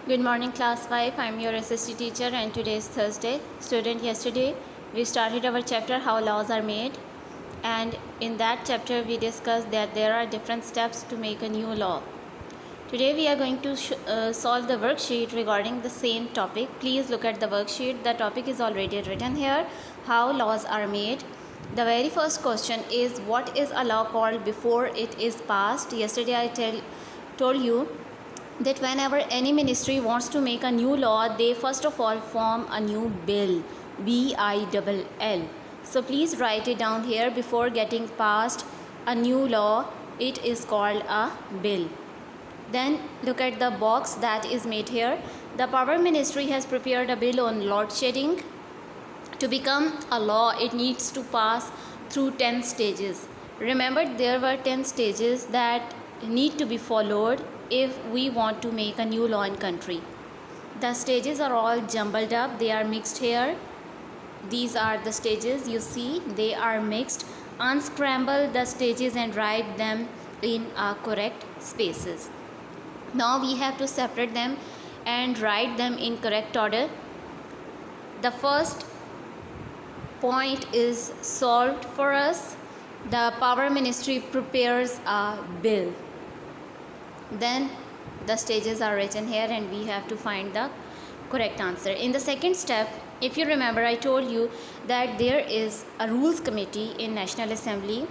Good morning class 5. I am your SST teacher and today is Thursday. Student, yesterday we started our chapter how laws are made, and in that chapter we discussed that there are different steps to make a new law. Today we are going to solve the worksheet regarding the same topic. Please look at the worksheet. The topic is already written here, how laws are made. The very first question is, what is a law called before it is passed? Yesterday I told you that whenever any ministry wants to make a new law, they first of all form a new bill, BILL. So please write it down here. Before getting passed a new law, it is called a bill. Then look at the box that is made here. The Power Ministry has prepared a bill on load shedding. To become a law, it needs to pass through 10 stages. Remember, there were 10 stages that need to be followed if we want to make a new law in country. The stages are all jumbled up, they are mixed here. These are the stages, you see, they are mixed. Unscramble the stages and write them in correct spaces. Now we have to separate them and write them in correct order. The first point is solved for us. The Power Ministry prepares a bill. Then the stages are written here and we have to find the correct answer. In the second step, if you remember, I told you that there is a rules committee in National Assembly.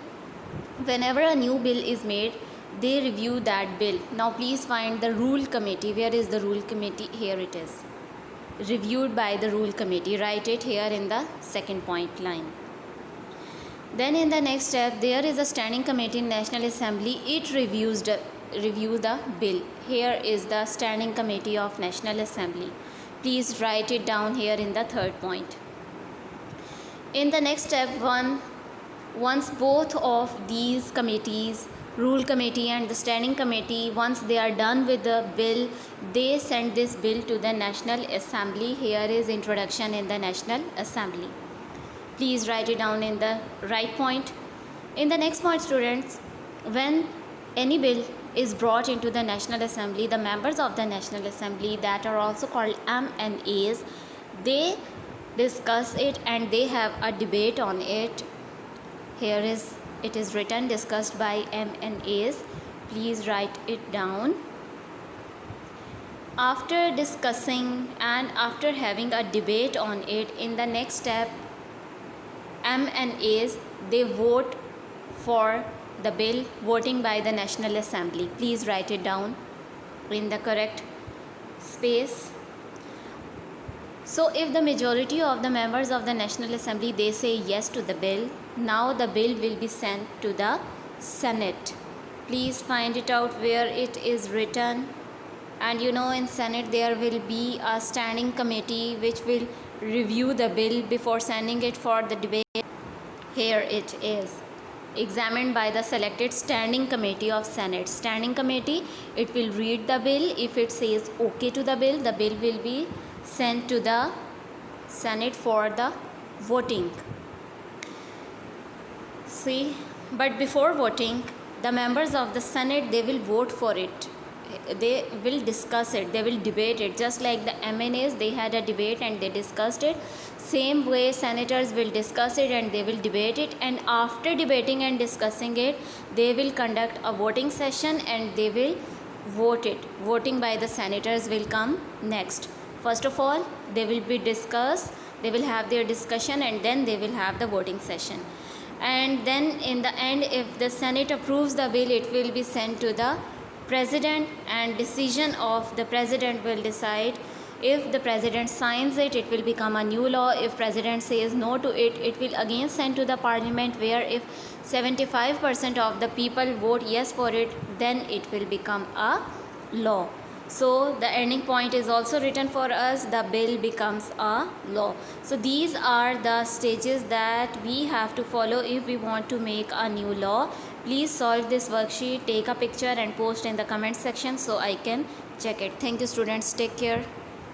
Whenever a new bill is made, they review that bill. Now please find the rule committee. Where is the rule committee? Here it is. Reviewed by the rule committee. Write it here in the second point line. Then in the next step, there is a standing committee in National Assembly. It review the bill. Here is the standing committee of National Assembly. Please write it down here in the third point. In the next step, once both of these committees, rule committee and the standing committee, once they are done with the bill, they send this bill to the National Assembly. Here is introduction in the National Assembly. Please write it down in the right point. In the next point, students, when any bill is brought into the National Assembly, the members of the National Assembly, that are also called MNAs, they discuss it and they have a debate on it. Here it is written, discussed by MNAs. Please write it down. After discussing and after having a debate on it, in the next step, MNAs, they vote for the bill, voting by the National Assembly. Please write it down in the correct space. So if the majority of the members of the National Assembly, they say yes to the bill, now the bill will be sent to the Senate. Please find it out where it is written. And you know, in Senate there will be a standing committee which will review the bill before sending it for the debate. Here it is, examined by the selected standing committee of Senate. Standing committee, it will read the bill. If it says okay to the bill will be sent to the Senate for the voting. See, but before voting, the members of the Senate, they will vote for it. They will discuss it, they will debate it. Just like the MNAs, they had a debate and they discussed it. Same way senators will discuss it and they will debate it, and after debating and discussing it, they will conduct a voting session and they will vote it. Voting by the senators will come next. First of all, they will be discussed, they will have their discussion, and then they will have the voting session. And then in the end, if the Senate approves the bill, it will be sent to the President, and decision of the President will decide. If the President signs it, it will become a new law. If President says no to it, it will again send to the Parliament, where if 75% of the people vote yes for it, then it will become a law. So the ending point is also written for us, the bill becomes a law. So these are the stages that we have to follow if we want to make a new law. Please solve this worksheet, take a picture and post in the comment section so I can check it. Thank you students, take care.